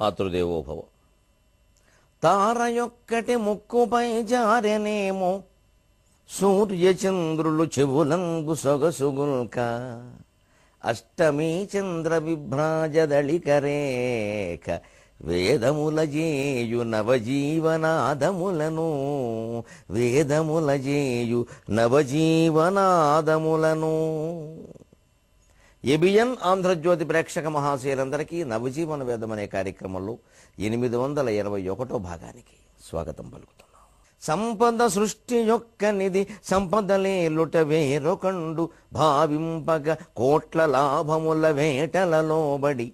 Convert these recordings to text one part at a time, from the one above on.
మాతృదేవోభవ. తార యొక్కటి ముక్కుపై జారెనేమో, సూర్యచంద్రులు చెవులంగు సొగసుగుల్క, అష్టమీ చంద్ర విభ్రాజదళికరేఖ, వేదముల జేయు నవజీవనాదములను, వేదముల జేయు నవజీవనాదములను. ఏబిఎన్ ఆంధ్రజ్యోతి ప్రేక్షక మహాశయులందరికీ నవజీవన వేదం అనే కార్యక్రమంలో 821వ భాగానికి స్వాగతం పలుకుతున్నాం. సంపద సృష్టి యొక్క నిధి సంపదలేలుట వేరొకండు, భావింపగ కోట్ల లాభముల వేటలలోబడి,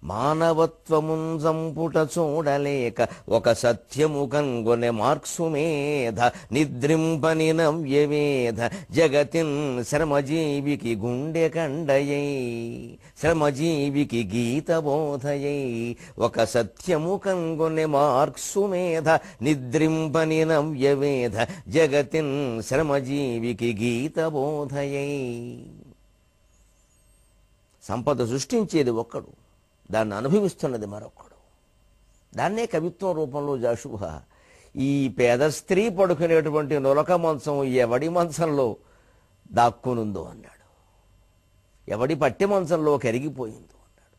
మానవత్వమున్ సంపుట చూడలేక ఒక సత్యము కనుగొనె మార్క్సు మేధ, నిద్రింపని నవ్యవేధ జగతిన్ శ్రమజీవికి గుండె కండయై, శ్రమజీవికి గీత బోధయై. ఒక సత్యము కనుగొనె మార్క్సు మేధ, నిద్రింపని నవ్యవేధ జగతిన్ శ్రమజీవికి గీత బోధయై. సంపద సృష్టించేది ఒక్కడు, దాన్ని అనుభవిస్తున్నది మరొక్కడు. దాన్నే కవిత్వం రూపంలో జాషువా ఈ పేద స్త్రీ పడుకునేటువంటి నొలక మంచం ఎవడి మంచంలో దాక్కునుందో అన్నాడు, ఎవడి పట్టె మంచంలో కరిగిపోయిందో అన్నాడు.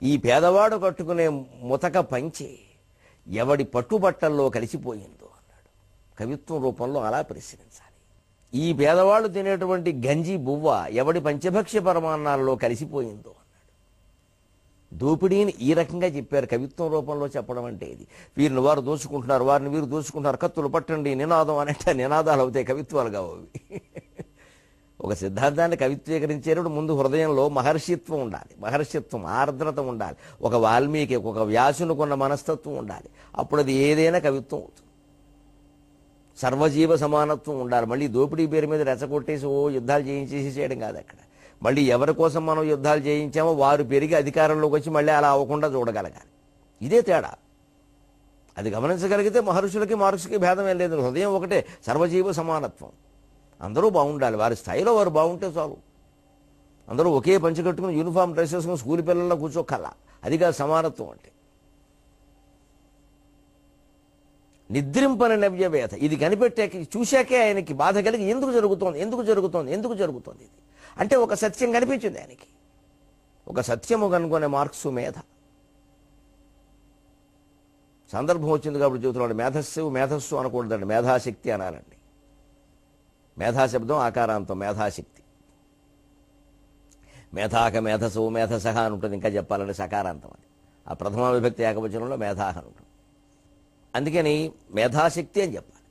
ఈ పేదవాడు కట్టుకునే ముతక పంచె ఎవడి పట్టుబట్టల్లో కలిసిపోయిందో అన్నాడు. కవిత్వం రూపంలో అలా పరిశీలించాలి. ఈ పేదవాళ్ళు తినేటువంటి గంజి బువ్వ ఎవడి పంచభక్ష్య పరమాన్నాల్లో కలిసిపోయిందో. దోపిడీని ఈ రకంగా చెప్పారు కవిత్వం రూపంలో చెప్పడం అంటే. ఇది వీరిని వారు దోచుకుంటున్నారు, వారిని వీరు దోచుకుంటున్నారు, కత్తులు పట్టండి నినాదం అంటే నినాదాలు అవుతాయి, కవిత్వాలు కావు అవి. ఒక సిద్ధాంతాన్ని కవిత్వీకరించేటప్పుడు ముందు హృదయంలో మహర్షిత్వం ఉండాలి, మహర్షిత్వం ఆర్ద్రత ఉండాలి, ఒక వాల్మీకి ఒక వ్యాసునుకున్న మనస్తత్వం ఉండాలి. అప్పుడు అది ఏదైనా కవిత్వం అవుతుంది. సర్వజీవ సమానత్వం ఉండాలి. మళ్ళీ దోపిడీ పేరు మీద రెచ్చగొట్టేసి యుద్ధాలు చేయించేసి చేయడం కాదు. అక్కడ మళ్ళీ ఎవరి కోసం మనం యుద్ధాలు చేయించామో వారు పెరిగి అధికారంలోకి వచ్చి మళ్ళీ అలా అవ్వకుండా చూడగలగాలి. ఇదే తేడా. అది గమనించగలిగితే మహర్షులకి మార్క్స్కి భేదం ఏం లేదు. హృదయం ఒకటే, సర్వజీవ సమానత్వం. అందరూ బాగుండాలి, వారి స్థాయిలో వారు బాగుంటే చాలు. అందరూ ఒకే పంచి కట్టుకుని యూనిఫామ్ డ్రెస్ వేసుకుని స్కూల్ పిల్లల్లో కూర్చోకల్లా, అది కాదు సమానత్వం అంటే. నిద్రింపని నవ్యవేధ, ఇది కనిపెట్టాక చూశాకే ఆయనకి బాధ కలిగి ఎందుకు జరుగుతోంది ఇది అంటే ఒక సత్యం కనిపించింది ఆయనకి. ఒక సత్యము కనుగొనే మార్క్సు మేధ. సందర్భం వచ్చింది కాబట్టి చెబుతున్నాడు. మేధస్సు అనకూడదండి, మేధాశక్తి అనాలండి. మేధాశబ్దం ఆకారాంతం, మేధాశక్తి. మేధాక మేధసు మేధసహ అని ఉంటుంది, ఇంకా చెప్పాలంటే సకారాంతం అది. ఆ ప్రథమ విభక్తి ఏకవచనంలో మేధాహ అని ఉంటుంది. అందుకని మేధాశక్తి అని చెప్పాలి,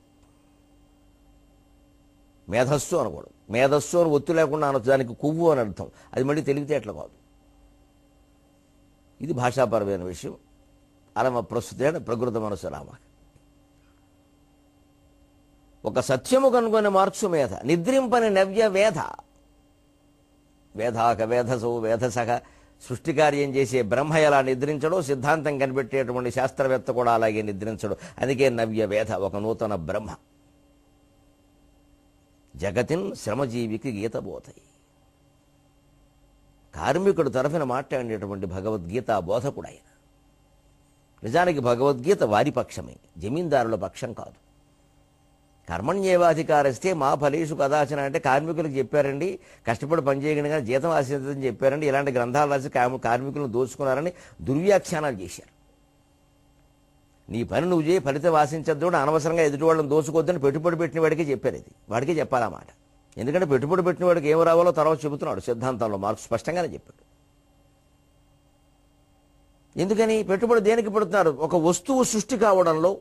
మేధస్సు అనకూడదు. మేధస్సు అని ఒత్తు లేకుండా అనొచ్చు, దానికి కొవ్వు అని అర్థం. అది మళ్ళీ తెలివితేటలు కాదు. ఇది భాషాపరమైన విషయం. అలమ ప్రస్తుతేన ప్రకృత మనసు రామ. ఒక సత్యము కనుగొనే మార్క్సు మేధ, నిద్రింపని నవ్య వేధ. వేధాక వేధసో వేధసక, సృష్టికార్యం చేసే బ్రహ్మ ఎలా నిద్రించడో సిద్ధాంతం కనిపెట్టేటువంటి శాస్త్రవేత్త కూడా అలాగే నిద్రించడు. అందుకే నవ్య వేధ, ఒక నూతన బ్రహ్మ. జగతిన్ శ్రమజీవికి గీత బోధయి. కార్మికుడు తరఫున మాట్లాడేటువంటి భగవద్గీత బోధకుడు ఆయన. నిజానికి భగవద్గీత వారి పక్షమే, జమీందారుల పక్షం కాదు. కర్మణ్యేవాధికారస్తే మా ఫలేషు కదాచన అంటే కార్మికులకు చెప్పారండి, కష్టపడి పనిచేయగలిగిన కానీ జీతం ఆశించదని చెప్పారండి. ఇలాంటి గ్రంథాలు రాసి కార్మికులను దోచుకున్నారని దుర్వ్యాఖ్యానాలు చేశారు. నీ పని నువ్వు చేయి, ఫలితం ఆశించద్దు, అనవసరంగా ఎదుటి వాళ్ళని దోచుకోవద్దని పెట్టుబడి పెట్టిన వాడికి చెప్పారు. ఇది వాడికి చెప్పాలన్నమాట. ఎందుకంటే పెట్టుబడి పెట్టిన వాడికి ఏం రావాలో తర్వాత చెబుతున్నాడు సిద్ధాంతంలో. మార్క్స్ స్పష్టంగానే చెప్పాడు. ఎందుకని పెట్టుబడి దేనికి పెడుతున్నారు? ఒక వస్తువు సృష్టి కావడంలో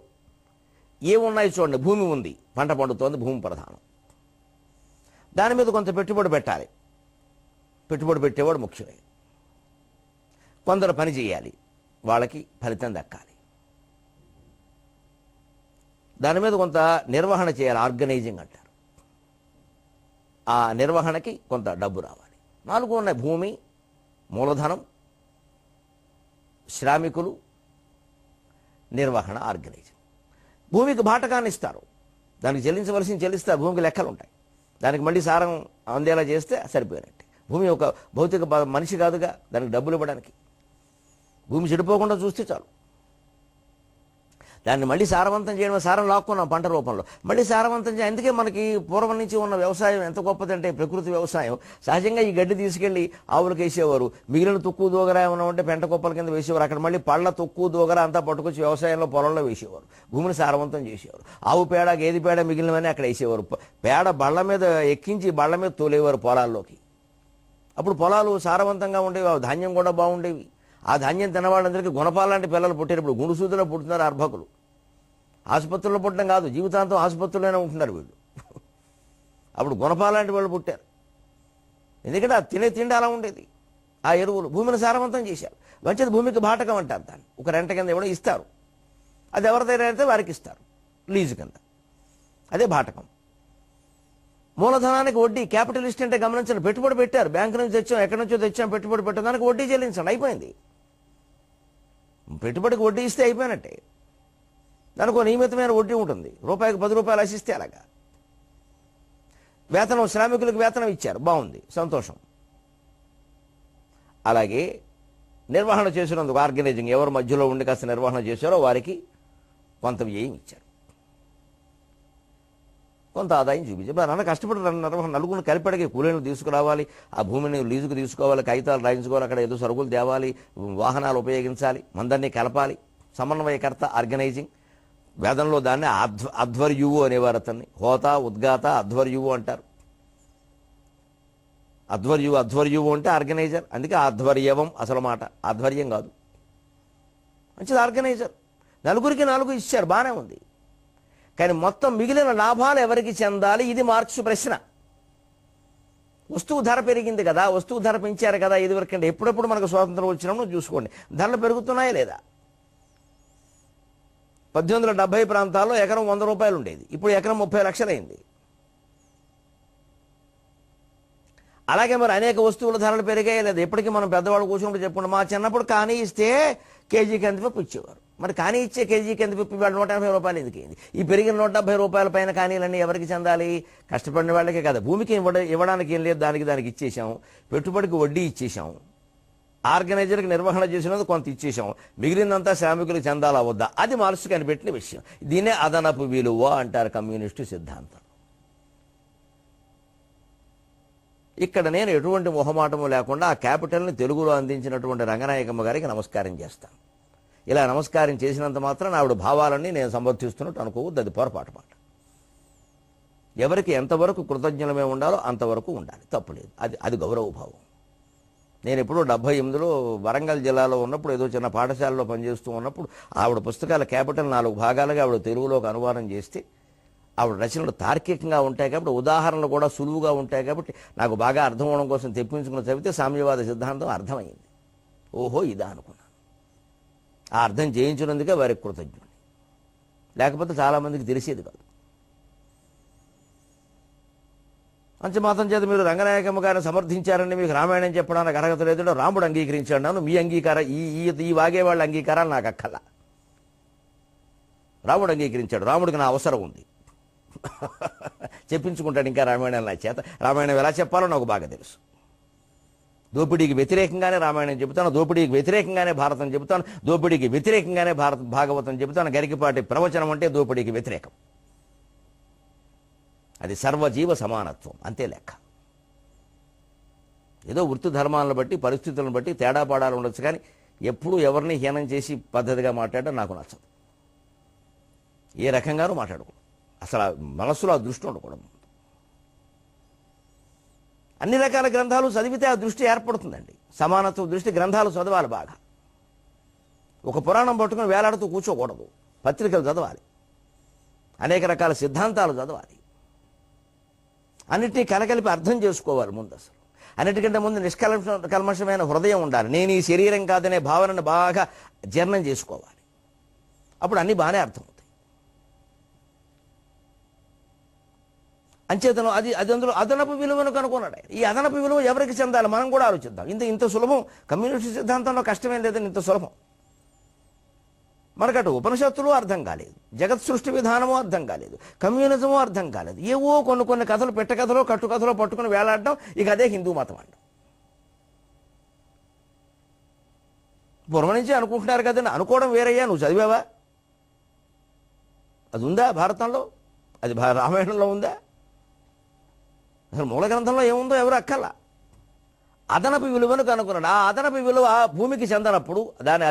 ఏమున్నాయి చూడండి. భూమి ఉంది, పంట పండుతోంది, భూమి ప్రధానం. దాని మీద కొంత పెట్టుబడి పెట్టాలి, పెట్టుబడి పెట్టేవాడు ముఖ్యమే. కొందరు పని చేయాలి, వాళ్ళకి ఫలితం దక్కాలి. దాని మీద కొంత నిర్వహణ చేయాలి, ఆర్గనైజింగ్ అంటారు. ఆ నిర్వహణకి కొంత డబ్బు రావాలి. 4 ఉన్నాయి: భూమి, మూలధనం, శ్రామికులు, నిర్వహణ, ఆర్గనైజింగ్. భూమికి బాటకాన్ని ఇస్తారు, దానికి చెల్లించవలసింది చెల్లిస్తారు. భూమికి లెక్కలు ఉంటాయి. దానికి మళ్ళీ సారం అందేలా చేస్తే సరిపోయినట్టే. భూమి ఒక భౌతిక మనిషి కాదుగా, దానికి డబ్బులు ఇవ్వడానికి. భూమి చెడిపోకుండా చూస్తే చాలు. దాన్ని మళ్ళీ సారవంతం చేయడం, సారం లాక్కున్నాం పంట రూపంలో, మళ్ళీ సారవంతం చేయాలి. అందుకే మనకి పూర్వం నుంచి ఉన్న వ్యవసాయం ఎంత గొప్పదంటే, ప్రకృతి వ్యవసాయం. సహజంగా ఈ గడ్డి తీసుకెళ్లి ఆవులకు వేసేవారు, మిగిలిన తొక్కు దూగర ఏమైనా ఉంటే పెంట కుప్పల కింద వేసేవారు, అక్కడ మళ్ళీ పళ్ళ తొక్కు దూగర అంతా పట్టుకొచ్చి వ్యవసాయంలో పొలంలో వేసేవారు, భూమిని సారవంతం చేసేవారు. ఆవు పేడ, గేదె పేడ మిగిలినవన్నీ అక్కడ వేసేవారు. పేడ బళ్ళ మీద ఎక్కించి బళ్ళ మీద తోలేవారు పొలాల్లోకి. అప్పుడు పొలాలు సారవంతంగా ఉండేవి, ధాన్యం కూడా బాగుండేవి. ఆ ధాన్యం తినవాళ్ళందరికీ గుణపాలాంటి పిల్లలు పుట్టారు. ఇప్పుడు గుండుసూదులో పుడుతున్నారు అర్భకులు. ఆసుపత్రుల్లో పుట్టడం కాదు, జీవితాంతం ఆసుపత్రుల్లోనే ఉంటున్నారు వీళ్ళు. అప్పుడు గుణపాలాంటి వాళ్ళు పుట్టారు. ఎందుకంటే ఆ తినే తిండి అలా ఉండేది. ఆ ఎరువులు భూమిని సారవంతం చేశారు. మంచిది భూమికి బాటకం అంటారు దాన్ని. ఒక రెంట కింద ఎవడో ఇస్తారు, అది ఎవరి దగ్గర అయితే వారికి ఇస్తారు లీజు కింద, అదే బాటకం. మూలధనానికి వడ్డీ, క్యాపిటలిస్ట్ అంటే గమనించండి, పెట్టుబడి పెట్టారు, బ్యాంకు నుంచి తెచ్చాం, ఎక్కడి నుంచో తెచ్చాం, పెట్టుబడి పెట్టాం, దానికి వడ్డీ చెల్లించండి, అయిపోయింది. పెట్టుబడికి వడ్డీ ఇస్తే అయిపోయినట్టే. దానికి ఒక నియమితమైన వడ్డీ ఉంటుంది, రూపాయికి 10 రూపాయలు ఆశిస్తే అలాగా. వేతనం, శ్రామికులకు వేతనం ఇచ్చారు, బాగుంది, సంతోషం. అలాగే నిర్వహణ చేసినందుకు ఆర్గనైజింగ్, ఎవరు మధ్యలో ఉండి కాస్త నిర్వహణ చేశారో వారికి కొంత వ్యయం ఇచ్చారు, కొంత ఆదాయం చూపించారు. నాన్న కష్టపడి నిర్వహణ, నలుగురిని కలిపడికి కూలీలను తీసుకురావాలి, ఆ భూమిని లీజుకు తీసుకోవాలి, కాగితాలు రాయించుకోవాలి, అక్కడ ఏదో సరుకులు తేవాలి, వాహనాలు ఉపయోగించాలి, మందరినీ కలపాలి. సమన్వయకర్త, ఆర్గనైజింగ్. వేదంలో దాన్ని అధ్వర్యువు అనేవారు అతన్ని. హోత, ఉద్గాత, అధ్వర్యువు అంటారు. అధ్వర్యువు అంటే ఆర్గనైజర్. అందుకే ఆధ్వర్యవం అసలు మాట, ఆధ్వర్యం కాదు. మంచిది ఆర్గనైజర్. నలుగురికి 4 ఇచ్చారు, బాగానే ఉంది. కానీ మొత్తం మిగిలిన లాభాలు ఎవరికి చెందాలి, ఇది మార్క్స్ ప్రశ్న. వస్తువు ధర పెరిగింది కదా, వస్తువు ధర పెంచారు కదా ఇదివరకంటే. ఎప్పుడెప్పుడు మనకు స్వాతంత్రం వచ్చినప్పుడు చూసుకోండి, ధరలు పెరుగుతున్నాయా లేదా. 1870 ప్రాంతాల్లో ఎకరం 100 రూపాయలు ఉండేది, ఇప్పుడు ఎకరం 30 లక్షలైంది. అలాగే మరి అనేక వస్తువుల ధరలు పెరిగాయి లేదా. ఎప్పటికీ మనం పెద్దవాళ్ళు కూర్చున్నప్పుడు చెప్పుకుంటాం, మా చిన్నప్పుడు కానీ ఇస్తే కేజీకి కందిపప్పు ఇచ్చేవారు. మరి కానీ ఇచ్చే కేజీ కందిపప్పు ఇవాళ 180 రూపాయలు ఎందుకైంది. ఈ పెరిగిన 170 రూపాయల పైన కానీలన్నీ ఎవరికి చెందాలి, కష్టపడిన వాళ్ళకే కదా. భూమికి ఇవ్వడానికి ఏం లేదు, దానికి ఇచ్చేసాం, పెట్టుబడికి వడ్డీ ఇచ్చేసాం, ఆర్గనైజర్కి నిర్వహణ చేసినందుకు కొంత ఇచ్చేసాం, మిగిలినంతా శ్రామికులకు చెందాలా వద్దా, అది మార్క్స్ కనిపెట్టిన విషయం. దీన్నే అదనపు విలువ అంటారు కమ్యూనిస్టు సిద్ధాంతం. ఇక్కడ నేను ఎటువంటి మొహమాటము లేకుండా ఆ క్యాపిటల్ని తెలుగులో అందించినటువంటి రంగనాయకమ్మ గారికి నమస్కారం చేస్తాను. ఇలా నమస్కారం చేసినంత మాత్రం ఆవిడ భావాలన్నీ నేను సమర్థిస్తున్నట్టు అనుకోవద్దు, అది పొరపాటు మాట. ఎవరికి ఎంతవరకు కృతజ్ఞలమే ఉండాలో అంతవరకు ఉండాలి, తప్పులేదు. అది గౌరవభావం. నేను ఎప్పుడో 78లో వరంగల్ జిల్లాలో ఉన్నప్పుడు ఏదో చిన్న పాఠశాలలో పనిచేస్తూ ఉన్నప్పుడు ఆవిడ పుస్తకాల క్యాపిటల్ 4 భాగాలుగా ఆవిడ తెలుగులోకి అనువాదం చేస్తే, ఆవిడ రచనలు తార్కికంగా ఉంటాయి కాబట్టి, ఉదాహరణలు కూడా సులువుగా ఉంటాయి కాబట్టి నాకు బాగా అర్థం అవడం కోసం తెప్పించుకుని చదివితే సామ్యవాద సిద్ధాంతం అర్థమైంది. ఓహో ఇదా అనుకున్నాను. ఆ అర్థం చేయించినందుకే వారికి కృతజ్ఞుడు, లేకపోతే చాలామందికి తెలిసేది కాదు. పంచమాతం చేత మీరు రంగనాయకమ్మ గారిని సమర్థించారని మీకు రామాయణం చెప్పడానికి అర్హత లేదంటే రాముడు అంగీకరించాడు. మీ అంగీకారం, ఈ వాగేవాళ్ళ అంగీకారాలు నాకు అక్కల. రాముడు అంగీకరించాడు, రాముడికి నా అవసరం ఉంది, చెప్పించుకుంటాడు ఇంకా రామాయణం నా చేత. రామాయణం ఎలా చెప్పాలో నాకు బాగా తెలుసు. దోపిడీకి వ్యతిరేకంగానే రామాయణం చెబుతాను, దోపిడీకి వ్యతిరేకంగానే భారతం చెబుతాను, దోపిడీకి వ్యతిరేకంగానే భాగవతం చెబుతాను. గరికపాటి ప్రవచనం అంటే దోపిడీకి వ్యతిరేకం. అది సర్వజీవ సమానత్వం, అంతే లెక్క. ఏదో వృత్తి ధర్మాలను బట్టి, పరిస్థితులను బట్టి తేడా పాడాలు ఉండొచ్చు, కానీ ఎప్పుడూ ఎవరిని హీనం చేసి పద్ధతిగా మాట్లాడడం నాకు నచ్చదు. ఏ రకంగానూ మాట్లాడకూడదు, అసలు మనస్సులో ఆ దృష్టి ఉండకూడదు. అన్ని రకాల గ్రంథాలు చదివితే ఆ దృష్టి ఏర్పడుతుందండి. సమానత్వ దృష్టి గ్రంథాలు చదవాలి బాగా. ఒక పురాణం పట్టుకుని వేలాడుతూ కూర్చోకూడదు, పత్రికలు చదవాలి, అనేక రకాల సిద్ధాంతాలు చదవాలి, అన్నిటినీ కలకలిపి అర్థం చేసుకోవాలి ముందు. అసలు అన్నిటికంటే ముందు నిష్కల్మషమైన హృదయం ఉండాలి. నేను ఈ శరీరం కాదనే భావనను బాగా జీర్ణం చేసుకోవాలి, అప్పుడు అన్నీ బాగానే అర్థమవుతాయి. అంచేతను అది అందులో అదనపు విలువను కనుక్కున్నాడు. ఈ అదనపు విలువ ఎవరికి చెందాలి మనం కూడా ఆలోచిద్దాం. ఇంత సులభం కమ్యూనిస్ట్ సిద్ధాంతంలో కష్టమేం లేదని ఇంత సులభం. మనకటు ఉపనిషత్తులు అర్థం కాలేదు, జగత్ సృష్టి విధానము అర్థం కాలేదు, కమ్యూనిజము అర్థం కాలేదు. ఏవో కొన్ని కథలు, పెట్టకథలో కట్టుకథలో పట్టుకుని వేలాడడం, ఇక అదే హిందూ మతం అంటాం. పూర్వం నుంచి అనుకుంటున్నారు కదండి. అనుకోవడం వేరయ్యా, నువ్వు చదివావా? అది ఉందా భారతంలో? అది రామాయణంలో ఉందా? అసలు మూల గ్రంథంలో ఏముందో ఎవరు అక్కర్లా. అదనపు విలువను కనుక్కున్నాడు. ఆ అదనపు విలువ భూమికి చెందనప్పుడు,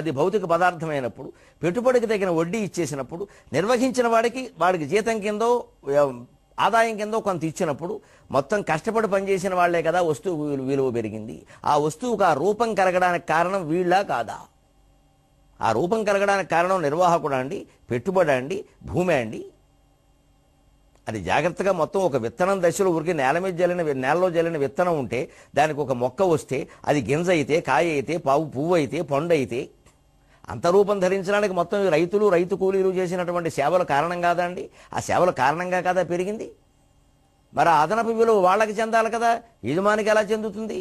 అది భౌతిక పదార్థమైనప్పుడు, పెట్టుబడికి తగిన వడ్డీ ఇచ్చేసినప్పుడు, నిర్వహించిన వాడికి జీతం కిందో ఆదాయం కిందో కొంత ఇచ్చినప్పుడు, మొత్తం కష్టపడి పనిచేసిన వాళ్లే కదా వస్తువు విలువ పెరిగింది. ఆ వస్తువుకు ఆ రూపం కలగడానికి కారణం వీళ్ళ కాదా? ఆ రూపం కలగడానికి కారణం నిర్వాహకుడు అండి, పెట్టుబడి అండి, భూమి అండి. అది జాగ్రత్తగా మొత్తం ఒక విత్తనం దశలో ఊరికి నేలలో జల్లిన విత్తనం ఉంటే, దానికి ఒక మొక్క వస్తే, అది గింజ అయితే, కాయ అయితే, పువ్వు అయితే, పండు అయితే, అంత రూపం ధరించడానికి మొత్తం రైతు కూలీలు చేసినటువంటి సేవల కారణం కాదా అండి? ఆ సేవల కారణంగా కదా పెరిగింది. మరి ఆ అదనపు విలువ వాళ్ళకి చెందాలి కదా, యజమానికి ఎలా చెందుతుంది?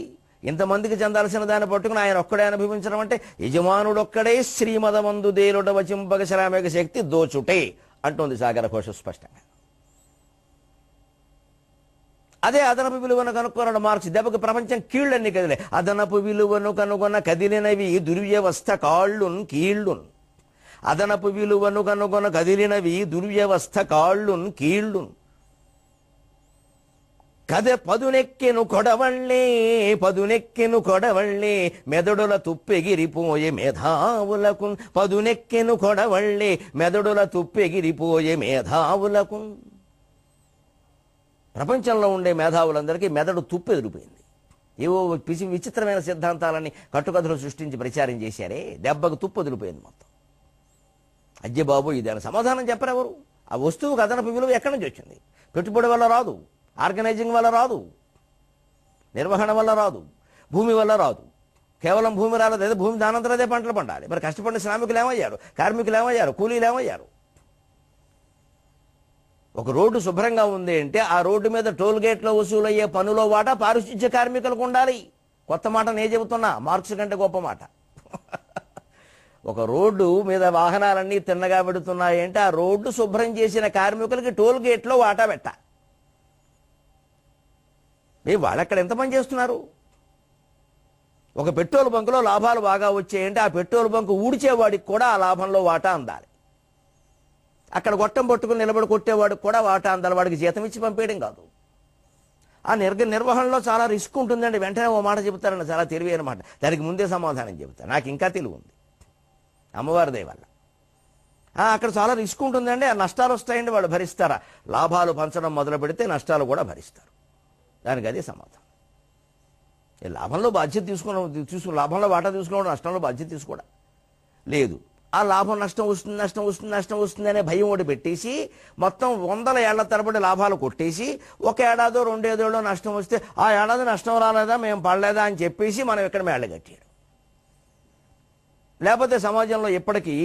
ఇంతమందికి చెందాల్సిన దాన్ని పట్టుకుని ఆయన ఒక్కడే అనుభవించడం అంటే, యజమానుడొక్కడే శ్రీమదమందు దేలుడ వచింపక శ్రామిక శక్తి దోచుటే అంటుంది సాగర ఘోష స్పష్టంగా. అదే అదనపు విలువను కనుక్కున్నాడు మార్క్స్. దెబ్బకి ప్రపంచం కీళ్ళన్నీ కదిలే. అదనపు విలువను కనుగొన్న కదిలినవి దుర్వ్యవస్థ కాళ్ళున్ కీళ్ళున్. అదనపు విలువను కనుగొన్న కదిలినవి దుర్వ్యవస్థ కాళ్ళున్ కీళ్ళున్. పదునెక్కెను కొడవళ్ళే మెదడుల తుప్పెగిరిపోయే మేధావులకు. పదునెక్కెను కొడవళ్ళే మెదడుల తుప్పెగిరిపోయే మేధావులకు. ప్రపంచంలో ఉండే మేధావులందరికీ మెదడు తుప్పు ఎదిరిపోయింది. ఏవో విచిత్రమైన సిద్ధాంతాలని కట్టుకథలు సృష్టించి ప్రచారం చేశారే, దెబ్బకు తుప్పు వదిలిపోయింది మొత్తం. అజ్జబాబు ఇదాని సమాధానం చెప్పరెవరు? ఆ వస్తువుకు అదనపు విలువ ఎక్కడి నుంచి వచ్చింది? పెట్టుబడి వల్ల రాదు, ఆర్గనైజింగ్ వల్ల రాదు, నిర్వహణ వల్ల రాదు, భూమి వల్ల రాదు. కేవలం భూమి రాలేదు, అదే భూమి దానంతరం అదే పంటలు పండాలి. మరి కష్టపడిన శ్రామికులు ఏమయ్యారు? కార్మికులు ఏమయ్యారు? కూలీలు ఏమయ్యారు? ఒక రోడ్డు శుభ్రంగా ఉంది అంటే ఆ రోడ్డు మీద టోల్ గేట్లో వసూలయ్యే పనులో వాటా పారిశుధ్య కార్మికులకు ఉండాలి. కొత్త మాట నేను చెబుతున్నా, మార్క్స్ కంటే గొప్ప మాట. ఒక రోడ్డు మీద వాహనాలన్నీ తిన్నగా పెడుతున్నాయి అంటే ఆ రోడ్డు శుభ్రం చేసిన కార్మికులకి టోల్ గేట్లో వాటా పెట్ట. వాళ్ళు అక్కడ ఎంత పని చేస్తున్నారు? ఒక పెట్రోల్ బంకులో లాభాలు బాగా వచ్చాయంటే ఆ పెట్రోల్ బంకు ఊడ్చేవాడికి కూడా ఆ లాభంలో వాటా అందాలి. అక్కడ గొట్టం పట్టుకుని నిలబడి కొట్టేవాడికి కూడా వాటా అందాలి. వాడికి జీతం ఇచ్చి పంపేయడం కాదు. ఆ నిర్వహణలో చాలా రిస్క్ ఉంటుందండి. వెంటనే ఓ మాట చెబుతారండి, చాలా తెలివైన మాట. దానికి ముందే సమాధానం చెబుతారు. నాకు ఇంకా తెలివి ఉంది, అమ్మవారి దయ వల్ల. అక్కడ చాలా రిస్క్ ఉంటుందండి. ఆ నష్టాలు వస్తాయండి, వాళ్ళు భరిస్తారా? లాభాలు పంచడం మొదలు పెడితే నష్టాలు కూడా భరిస్తారు. దానికి అదే సమాధానం. లాభంలో బాధ్యత తీసుకుని లాభంలో వాటా తీసుకోవడం, నష్టంలో బాధ్యత తీసుకోవడం లేదు. ఆ లాభం నష్టం వస్తుంది అనే భయం ఒకటి పెట్టేసి మొత్తం 100 ఏళ్ల తరబడి లాభాలు కొట్టేసి ఒక ఏడాదో 2 ఏడాదో నష్టం వస్తే ఆ ఏడాది నష్టం రాలేదా, మేము పడలేదా అని చెప్పేసి మనం ఇక్కడ మేళ్ళ కట్టాడు. లేకపోతే సమాజంలో ఇప్పటికీ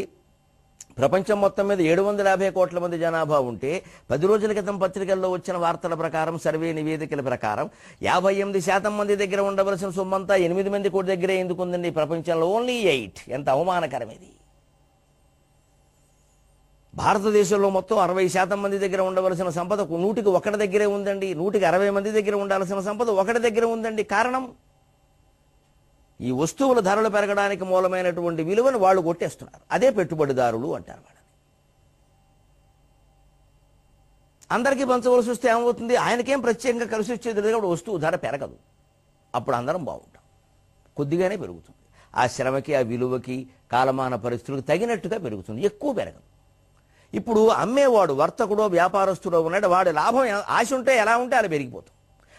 ప్రపంచం మొత్తం మీద 750 కోట్ల మంది జనాభా ఉంటే 10 రోజుల క్రితం పత్రికల్లో వచ్చిన వార్తల ప్రకారం, సర్వే నివేదికల ప్రకారం 58% మంది దగ్గర ఉండవలసిన సొమ్మంతా 8 మంది కోటి దగ్గరే ఎందుకు ఉందండి ప్రపంచంలో? ఓన్లీ 8. ఎంత అవమానకరం ఇది! భారతదేశంలో మొత్తం 60% మంది దగ్గర ఉండవలసిన సంపద 100కి 1 దగ్గరే ఉందండి. 100కి 60 మంది దగ్గర ఉండాల్సిన సంపద 1 దగ్గర ఉందండి. కారణం, ఈ వస్తువుల ధరలు పెరగడానికి మూలమైనటువంటి విలువను వాళ్ళు కొట్టేస్తున్నారు. అదే పెట్టుబడిదారులు అంటారు వాళ్ళని. అందరికీ పంచవలసి వస్తే ఏమవుతుంది? ఆయనకేం ప్రత్యేకంగా కలిసి వచ్చేది లేదు. వస్తువు ధర పెరగదు. అప్పుడు అందరం బాగుంటాం. కొద్దిగానే పెరుగుతుంది. ఆ శ్రమకి, ఆ విలువకి, కాలమాన పరిస్థితులకు తగినట్టుగా పెరుగుతుంది, ఎక్కువ పెరగదు. ఇప్పుడు అమ్మేవాడు వర్తకుడో వ్యాపారస్తుడో ఉన్నాడు, వాడి లాభం ఆశ ఉంటే ఎలా ఉంటే అలా పెరిగిపోతుంది.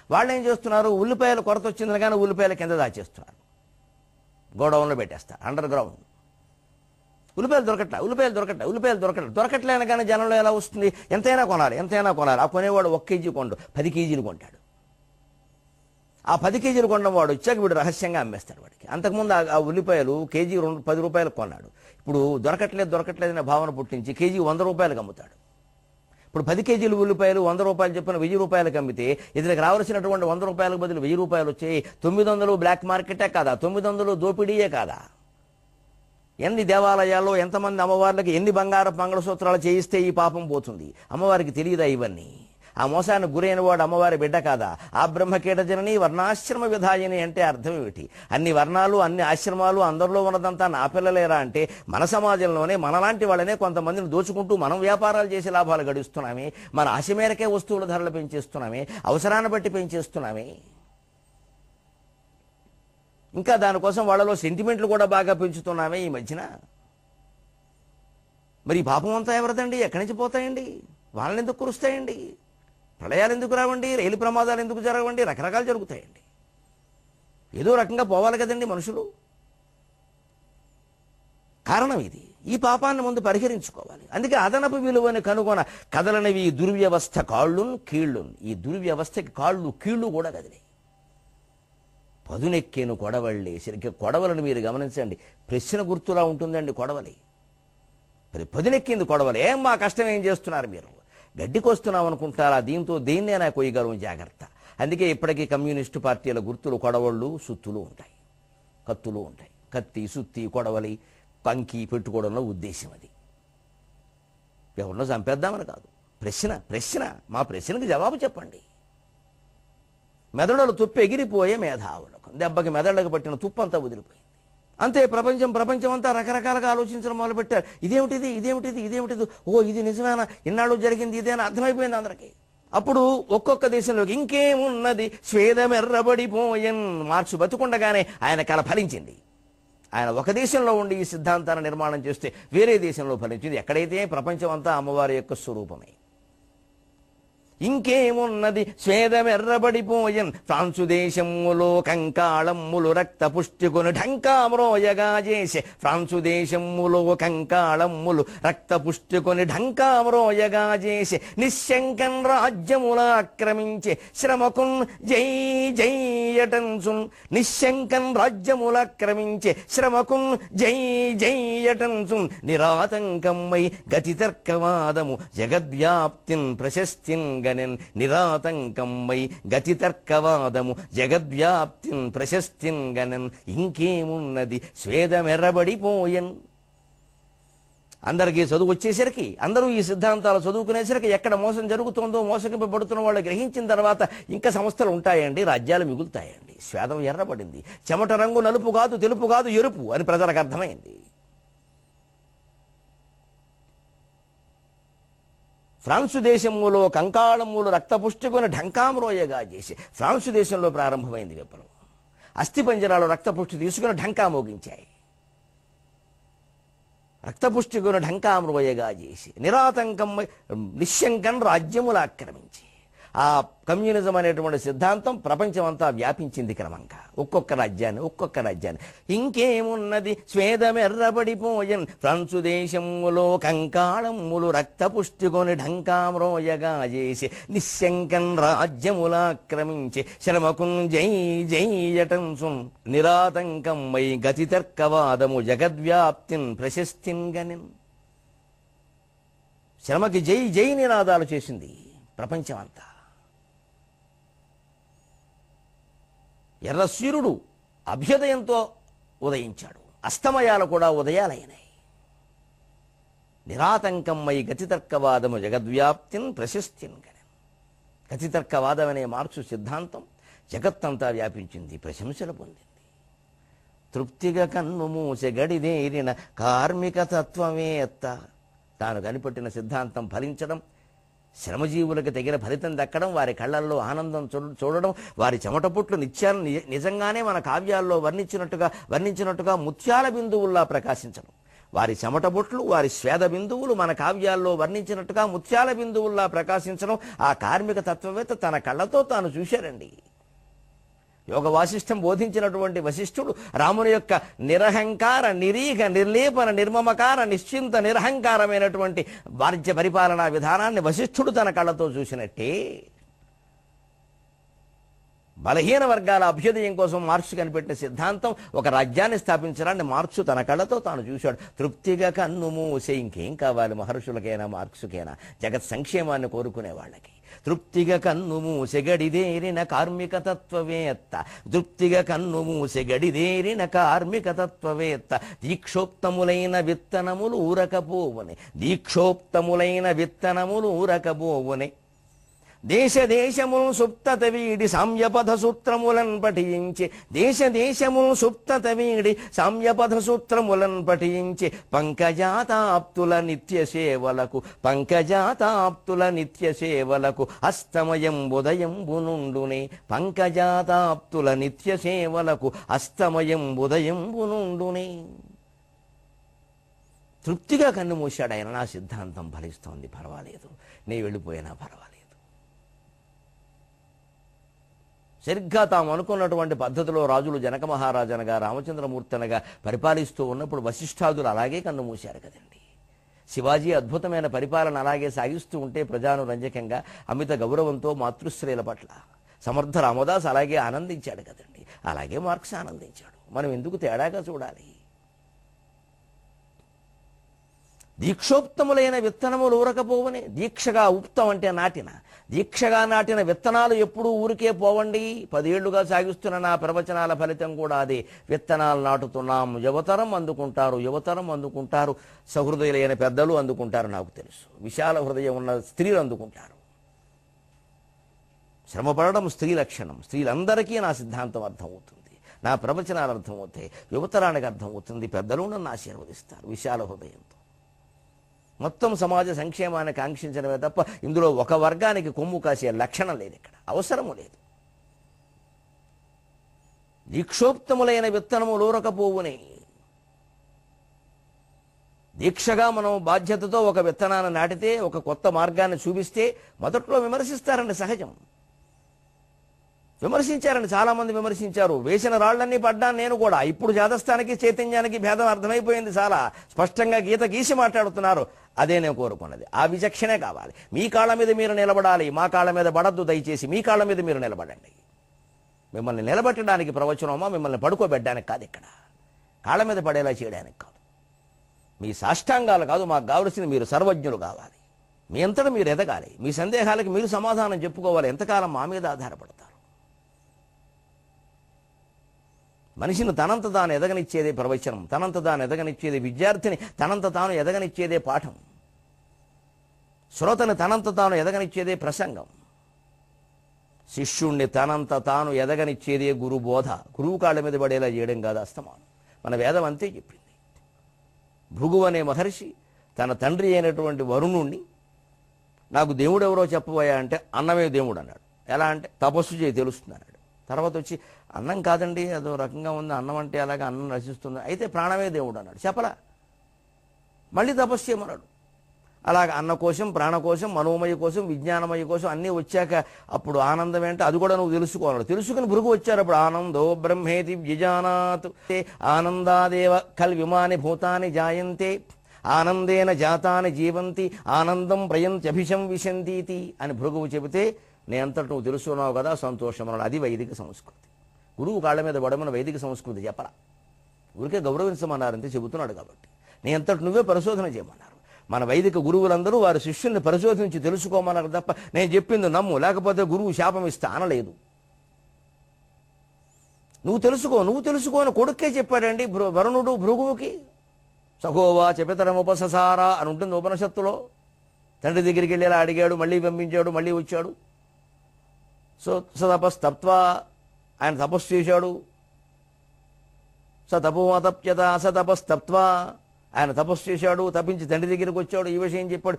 వాళ్ళు ఏం చేస్తున్నారు? ఉల్లిపాయలు కొరత వచ్చిందని కానీ ఉల్లిపాయల కింద దాచేస్తున్నారు, గోడౌన్లో పెట్టేస్తారు, అండర్ గ్రౌండ్. ఉల్లిపాయలు దొరకట్లేని కానీ జనంలో ఎలా వస్తుంది? ఎంతైనా కొనాలి. ఆ కొనేవాడు 1 కేజీ కొండు 10 కేజీలు కొంటాడు. ఆ 10 కేజీలు కొన్న వాడు వచ్చాక వీడు రహస్యంగా అమ్మేస్తాడు వాడికి. అంతకుముందు ఆ ఉల్లిపాయలు కేజీ 10 రూపాయలకు కొన్నాడు. ఇప్పుడు దొరకట్లేదనే భావన పుట్టించి కేజీ 100 రూపాయలకు అమ్ముతాడు. ఇప్పుడు 10 కేజీలు ఉల్లిపాయలు 100 రూపాయలు చెప్పిన 1000 రూపాయలకు అమ్మితే ఇతనికి రావాల్సినటువంటి 100 రూపాయలకు బదులు 1000 రూపాయలు వచ్చాయి. 900 బ్లాక్ మార్కెటే కాదా? 900 దోపిడీయే కాదా? ఎన్ని దేవాలయాల్లో ఎంతమంది అమ్మవార్లకి ఎన్ని బంగారు మంగళసూత్రాలు చేయిస్తే ఈ పాపం పోతుంది? అమ్మవారికి తెలియదా ఇవన్నీ? ఆ మోసానికి గురైన వాడు అమ్మవారి బిడ్డ కాదా? ఆ బ్రహ్మకీట జనని వర్ణాశ్రమ విధాయిని అంటే అర్థం ఏమిటి? అన్ని వర్ణాలు అన్ని ఆశ్రమాలు అందరిలో ఉన్నదంతా నా పిల్లలేరా అంటే మన సమాజంలోనే మనలాంటి వాళ్ళనే కొంతమందిని దోచుకుంటూ మనం వ్యాపారాలు చేసి లాభాలు గడిస్తున్నామే, మన ఆశ మేరకే వస్తువుల ధరలు పెంచేస్తున్నామే, అవసరాన్ని బట్టి పెంచేస్తున్నామే. ఇంకా దానికోసం వాళ్ళలో సెంటిమెంట్లు కూడా బాగా పెంచుతున్నామే ఈ మధ్యన. మరి ఈ పాపం అంతా ఎవరిదండి? ఎక్కడి నుంచి పోతాయండి? వాళ్ళని ఎందుకు కురుస్తాయండి? ప్రళయాలు ఎందుకు రావండి? రైలు ప్రమాదాలు ఎందుకు జరగవండి? రకరకాలు జరుగుతాయండి. ఏదో రకంగా పోవాలి కదండి మనుషులు. కారణం ఇది. ఈ పాపాన్ని ముందు పరిహరించుకోవాలి. అందుకే అదనపు విలువని కనుగొన కదలనివి దుర్వ్యవస్థ కాళ్ళున్ కీళ్ళున్. ఈ దుర్వ్యవస్థకి కాళ్ళు కీళ్ళు కూడా కదిలే. పదునెక్కేను కొడవళ్ళి. సరిగ్గా కొడవలను మీరు గమనించండి. ప్రశ్న గుర్తులా ఉంటుందండి కొడవలి. మరి పదునెక్కింది కొడవలి. ఏం మా కష్టం ఏం చేస్తున్నారు మీరు? గడ్డికొస్తున్నాం అనుకుంటారా? దీంతో దేన్నైనా కొయ్యగలం, జాగ్రత్త. అందుకే ఇప్పటికీ కమ్యూనిస్టు పార్టీల గుర్తులు కొడవళ్ళు, సుత్తులు ఉంటాయి, కత్తులు ఉంటాయి. కత్తి, సుత్తి, కొడవలి, పంకి పెట్టుకోవడంలో ఉద్దేశం అది. ఎవరినో చంపేద్దామని కాదు. ప్రశ్న మా ప్రశ్నకి జవాబు చెప్పండి. మెదడులు తుప్పు ఎగిరిపోయే మేధావులకు దెబ్బకి మెదళ్ళకు పట్టిన తుప్పంతా వదిలిపోయింది. అంతే. ప్రపంచం అంతా రకరకాలుగా ఆలోచించడం మొదలుపెట్టారు. ఇదేమిటిది, ఓ ఇది నిజమేనా, ఇన్నాళ్ళు జరిగింది ఇదేనా అర్థమైపోయింది అందరికీ. అప్పుడు ఒక్కొక్క దేశంలోకి ఇంకేమున్నది స్వేదమెర్రబడిపోయన్. మార్క్స్ బతుకుండగానే ఆయన కల ఫలించింది. ఆయన ఒక దేశంలో ఉండి ఈ సిద్ధాంతాన్ని నిర్మాణం చేస్తే వేరే దేశంలో ఫలించింది. ఎక్కడైతే ప్రపంచం అంతా అమ్మవారి యొక్క స్వరూపమే. ఇంకేమున్నది స్వేదమెర్రబడిపోయన్. ఫ్రాన్సు దేశములో కంకాళమ్ములు రక్త పుష్టికొని ఢంకామ్రోయగా చేసే. ఫ్రాన్సు దేశములో కంకాళమ్ములు రక్త పుష్టికొని ఢంకామ్రోయగా చేసే. నిశ్శంకన్ రాజ్యముల ఆక్రమించే శ్రమకున్ జై జైయటన్సున్. నిశ్శంకన్ రాజ్యములాక్రమించే శ్రమకున్ జై జైయటన్సున్. నిరాతంకమ్మై గతితర్కవాదము జగద్వ్యాప్తిన్ ప్రశస్తిన్ నిరాతంకమ్మై గతితర్కవాదము జగద్వ్యాప్తిన్ ప్రశస్తిన్ గనన్. ఇంకేమున్నది స్వేదమెర్రబడిపోయన్. అందరికీ చదువు వచ్చేసరికి, అందరూ ఈ సిద్ధాంతాలు చదువుకునేసరికి ఎక్కడ మోసం జరుగుతుందో, మోసగింపబడుతున్న వాళ్ళు గ్రహించిన తర్వాత ఇంకా సంస్థలు ఉంటాయండి, రాజ్యాలు మిగులుతాయండి. స్వేదం ఎర్రబడింది. చెమట రంగు నలుపు కాదు, తెలుపు కాదు, ఎరుపు అని ప్రజలకు అర్థమైంది. ఫ్రాన్సు దేశములో కంకాళములు రక్తపుష్టికొని ఢంకామ్రోయగా చేసి. ఫ్రాన్సు దేశంలో ప్రారంభమైంది విప్లవం. అస్థిపంజరాలు రక్తపుష్టి తీసుకుని ఢంకా మోగించాయి. రక్తపుష్టికొని ఢంకామ్రోయగా చేసి నిరాతంకం నిశ్శంకం రాజ్యములు ఆక్రమించి. ఆ కమ్యూనిజం అనేటువంటి సిద్ధాంతం ప్రపంచమంతా వ్యాపించింది క్రమంగా. ఒక్కొక్క రాజ్యాన్ని. ఇంకేమున్నది స్వేదమెర్రబడిపోయన్. ఫ్రాన్సు దేశములో కంకాళమ్ములు రక్తపుష్టికొని ఢంకామ్రోయగా చేసి. నిశ్శంకన్ రాజ్యములాక్రమించి శ్రమకున్ జై జైయటన్సున్. నిరాతంకమ్మై గతితర్కవాదము జగద్వ్యాప్తిన్ ప్రశస్తిన్ గనిన్. శ్రమకి జై జై నినాదాలు చేసింది ప్రపంచమంతా. ఎర్రసూర్యుడు అభ్యుదయంతో ఉదయించాడు. అస్తమయాలు కూడా ఉదయాలైనాయి. నిరాతంకమ్మై గతితర్కవాదము జగద్వ్యాప్తిన్ ప్రశస్తిన్ గణన్. గతితర్కవాదం అనే మార్క్సు సిద్ధాంతం జగత్తంతా వ్యాపించింది, ప్రశంసలు పొందింది. తృప్తిగా కన్ను మూసె గడిదేరిన కార్మిక తత్వమేత్త. తాను కనిపెట్టిన సిద్ధాంతం ఫలించడం, శ్రమజీవులకు తగిన ఫలితం దక్కడం, వారి కళ్ళల్లో ఆనందం చూడడం, వారి చెమటపుట్లు నిజంగానే మన కావ్యాల్లో వర్ణించినట్టుగా ముత్యాల బిందువుల్లా ప్రకాశించడం. వారి చెమటబొట్లు, వారి స్వేద బిందువులు మన కావ్యాల్లో వర్ణించినట్టుగా ముత్యాల బిందువుల్లా ప్రకాశించడం ఆ కార్మిక తత్వవేత్త తన కళ్ళతో తాను చూశారండి. యోగ వాసిష్టం బోధించినటువంటి వశిష్ఠుడు రాముని యొక్క నిరహంకార, నిరీహ, నిర్లేపన, నిర్మమకార, నిశ్చింత, నిరహంకారమైనటువంటి వారిజ్య పరిపాలనా విధానాన్ని వశిష్ఠుడు తన కళ్ళతో చూసినట్టే బలహీన వర్గాల అభ్యుదయం కోసం మార్క్స్ కనిపెట్టిన సిద్ధాంతం ఒక రాజ్యాన్ని స్థాపించడాన్ని మార్క్స్ తన కళ్ళతో తాను చూశాడు. తృప్తిగా కన్ను మూసే. ఇంకేం కావాలి మహర్షులకైనా మార్క్సుకైనా? జగత్ సంక్షేమాన్ని కోరుకునే వాళ్ళకి. తృప్తిగా కన్ను మూసె గడిదేరిన కార్మిక తత్వవేత్త. తృప్తిగా కన్ను మూసె గడిదేరిన కార్మిక తత్వవేత్త. దీక్షోక్తములైన విత్తనములు ఊరకపోవనే. దీక్షోక్తములైన విత్తనములు ఊరకపోవనే. దేశ దేశమును సుప్తత వీడి సామ్యపథ సూత్రములను పఠించి దేశ దేశమును సుప్తత వీడి సామ్యపథ సూత్రములను పఠించి పంకజాతాప్తుల నిత్య సేవలకు అస్తమయం ఉదయంబు నుండునే పంకజాతాప్తుల నిత్య సేవలకు అస్తమయం ఉదయంబు నుండునే. తృప్తిగా కన్ను మూశాడు ఆయన. నా సిద్ధాంతం ఫలిస్తోంది, పర్వాలేదు, నే వెళ్ళిపోయినా పర్వాలేదు. సరిగ్గా తాము అనుకున్నటువంటి పద్ధతిలో రాజులు జనక మహారాజనగా రామచంద్రమూర్తనగా పరిపాలిస్తూ ఉన్నప్పుడు వశిష్ఠాదులు అలాగే కన్ను మూశారు కదండి. శివాజీ అద్భుతమైన పరిపాలన అలాగే సాగిస్తూ ఉంటే ప్రజానురంజకంగా అమిత గౌరవంతో మాతృశ్రేల పట్ల సమర్థ రామదాస్ అలాగే ఆనందించాడు కదండి. అలాగే మార్క్స్ ఆనందించాడు. మనం ఎందుకు తేడాగా చూడాలి? దీక్షోక్తములైన విత్తనములు ఊరకపోవని. దీక్షగా ఉక్తం అంటే నాటిన, దీక్షగా నాటిన విత్తనాలు ఎప్పుడూ ఊరికే పోవండి. 10 ఏళ్లుగా సాగిస్తున్న నా ప్రవచనాల ఫలితం కూడా అదే. విత్తనాలు నాటుతున్నాం, యువతరం అందుకుంటారు, సహృదయులైన పెద్దలు అందుకుంటారు, నాకు తెలుసు. విశాల హృదయం ఉన్న స్త్రీలు అందుకుంటారు. శ్రమపడడం స్త్రీ లక్షణం. స్త్రీలందరికీ నా సిద్ధాంతం అర్థమవుతుంది, నా ప్రవచనాలు అర్థమవుతాయి, యువతరానికి అర్థమవుతుంది. పెద్దలు నన్ను ఆశీర్వదిస్తారు విశాల హృదయంతో. మొత్తం సమాజ సంక్షేమాన్ని కాంక్షించడమే తప్ప ఇందులో ఒక వర్గానికి కొమ్ము కాసే లక్షణం లేదు, ఇక్కడ అవసరము లేదు. దీక్షోక్తములైన విత్తనములు ఊరకపోవునే. దీక్షగా మనం బాధ్యతతో ఒక విత్తనాన్ని నాటితే, ఒక కొత్త మార్గాన్ని చూపిస్తే మొదట్లో విమర్శిస్తారండి, సహజం. విమర్శించారని చాలామంది విమర్శించారు. వేసిన రాళ్లన్నీ పడ్డాను నేను కూడా. ఇప్పుడు జాతస్థానికి చైతన్యానికి భేదం అర్థమైపోయింది. చాలా స్పష్టంగా గీత గీసి మాట్లాడుతున్నారు. అదే నేను కోరుకున్నది. ఆ విచక్షణే కావాలి. మీ కాళ్ళ మీద మీరు నిలబడాలి, మా కాళ్ళ మీద పడద్దు. దయచేసి మీ కాళ్ళ మీద మీరు నిలబడండి. మిమ్మల్ని నిలబెట్టడానికి ప్రవచనమా, మిమ్మల్ని పడుకోబెట్టడానికి కాదు, ఇక్కడ కాళ్ళ మీద పడేలా చేయడానికి కాదు. మీ సాష్టాంగాలు కాదు మాకు కావలసింది, మీరు సర్వజ్ఞులు కావాలి. మీ అంతటా మీరు ఎదగాలి. మీ సందేహాలకు మీరు సమాధానం చెప్పుకోవాలి. ఎంతకాలం మా మీద ఆధారపడతారు? మనిషిని తనంత తాను ఎదగనిచ్చేదే ప్రవచనం, తనంత తాను ఎదగనిచ్చేదే విద్యార్థిని, తనంత తాను ఎదగనిచ్చేదే పాఠం, శ్రోతని తనంత తాను ఎదగనిచ్చేదే ప్రసంగం, శిష్యుణ్ణి తనంత తాను ఎదగనిచ్చేదే గురు బోధ. గురువు కాళ్ళ మీద పడేలా చేయడం కాదు అస్తమానం. మన వేదం అంతే చెప్పింది. భృగు అనే మహర్షి తన తండ్రి అయినటువంటి వరుణుణ్ణి, నాకు దేవుడు ఎవరో చెప్పబోయా అంటే అన్నమే దేవుడు అన్నాడు. ఎలా అంటే తపస్సు చేయి తెలుస్తుంది అన్నాడు. తర్వాత వచ్చి అన్నం కాదండి, అదో రకంగా ఉంది, అన్నం అంటే అలాగే అన్నం రచిస్తుంది, అయితే ప్రాణమే దేవుడు అన్నాడు. చెప్పలా, మళ్ళీ తపస్సు చేయమన్నాడు. అలాగ అన్న కోసం, ప్రాణకోశం, మనోమయ కోసం, విజ్ఞానమయ కోసం అన్నీ వచ్చాక అప్పుడు ఆనందం ఏంటో అది కూడా నువ్వు తెలుసుకోవాలి. తెలుసుకుని భృగు వచ్చారు. అప్పుడు ఆనందో బ్రహ్మేతి వ్యజానాత్ ఆనందాదేవ కల్ విమాని భూతాని జాయంతే ఆనందేన జాతాని జీవంతి ఆనందం ప్రయంత్యభిషం విశంతీతి అని భృగువు చెబితే, నేనంతటి నువ్వు తెలుసుకున్నావు కదా, సంతోషం అన్నాడు. అది వైదిక సంస్కృతి. గురువు కాళ్ళ మీద పడమని వైదిక సంస్కృతి చెప్పరా. ఊరికే గౌరవించమన్నారంతే చెబుతున్నాడు కాబట్టి. నేనంతటి నువ్వే పరిశోధన చేయమన్నారు. మన వైదిక గురువులందరూ వారి శిష్యుల్ని పరిశోధించి తెలుసుకోమన్నారు తప్ప నేను చెప్పింది నమ్ము, లేకపోతే గురువు శాపం ఇస్తా అనలేదు. నువ్వు తెలుసుకో అని కొడుక్కే చెప్పాడండి వరుణుడు భృగువుకి. సహోవాచ పితరముపససారా అని ఉంటుంది ఉపనిషత్తులో. తండ్రి దగ్గరికి వెళ్ళేలా అడిగాడు, మళ్ళీ పంపించాడు, మళ్ళీ వచ్చాడు. సతపస్తప్త్వా, ఆయన తపస్సు చేశాడు. సతపోతప్యత సతపస్తప్త్వా, ఆయన తపస్సు చేశాడు, తప్పించి తండ్రి దగ్గరికి వచ్చాడు, ఈ విషయం చెప్పాడు,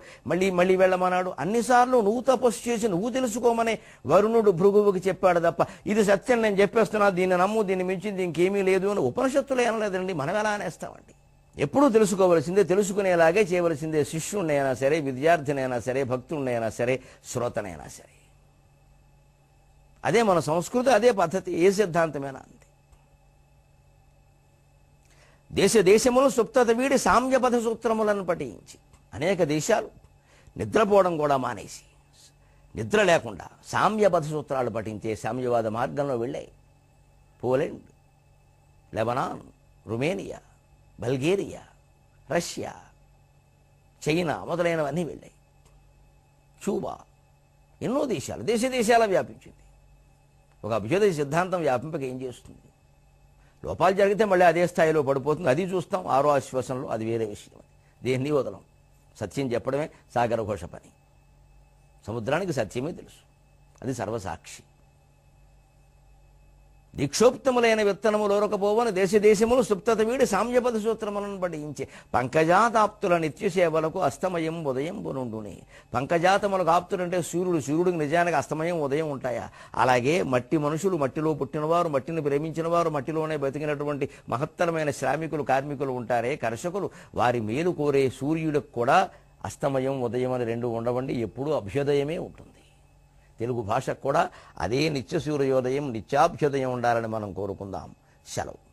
మళ్ళీ వెళ్ళమన్నాడు. అన్నిసార్లు నువ్వు తపస్సు చేసి నువ్వు తెలుసుకోమని వరుణుడు భృగువుకి చెప్పాడు తప్ప ఇది సత్యం నేను చెప్పేస్తున్నా, దీన్ని నమ్ము, దీన్ని మించింది ఇంకేమీ లేదు అని ఉపనిషత్తులు అనలేదండి. మనం ఎలా అనేస్తామండి? ఎప్పుడూ తెలుసుకోవలసిందే, తెలుసుకునేలాగే చేయవలసిందే. శిష్యుణ్ణైనా సరే, విద్యార్థినైనా సరే, భక్తుడినైనా సరే, శ్రోతనైనా సరే. అదే మన సంస్కృతి, అదే పద్ధతి, ఏ సిద్ధాంతమైనా అంతే. దేశములు సుప్తత వీడి సామ్యపథ సూత్రములను పఠించి. అనేక దేశాలు నిద్రపోవడం కూడా మానేసి, నిద్ర లేకుండా సామ్యపథ సూత్రాలు పఠించే సామ్యవాద మార్గంలో వెళ్ళాయి. Poland, Lebanon, Romania, Bulgaria, Russia, China మొదలైనవన్నీ వెళ్ళాయి. క్యూబా, ఎన్నో దేశాలు, దేశాల వ్యాపించింది. ఒక అభ్యుదయ సిద్ధాంతం వ్యాపింపక ఏం చేస్తుంది? లోపాలు జరిగితే మళ్ళీ అదే స్థాయిలో పడిపోతుంది. అది చూస్తాం 6వ ఆశ్వాసంలో, అది వేరే విషయం. దేన్ని వదలం. సత్యం చెప్పడమే సాగర ఘోష పని. సముద్రానికి సత్యమే తెలుసు. అది సర్వసాక్షి. నిక్షోప్తములైన విత్తనములోరకపోవని దేశదేశములు సుప్తత వీడి సామ్యపద సూత్రములను పఠించే పంకజాతాప్తుల నిత్య సేవలకు అస్తమయం ఉదయం బొనుండుని. పంకజాతములకు ఆప్తులంటే సూర్యుడికి నిజానికి అస్తమయం ఉదయం ఉంటాయా? అలాగే మట్టి మనుషులు, మట్టిలో పుట్టినవారు, మట్టిని ప్రేమించిన వారు, మట్టిలోనే బతికినటువంటి మహత్తరమైన శ్రామికులు, కార్మికులు ఉంటారే, కర్షకులు, వారి మేలు కోరే సూర్యుడికి కూడా అస్తమయం ఉదయం అని రెండు ఉండవండి, ఎప్పుడూ అభ్యుదయమే ఉంటుంది. తెలుగు భాషకు కూడా అదే నిత్య సూర్యోదయం, నిత్యాభ్యుదయం ఉండాలని మనం కోరుకుందాం. సెలవు.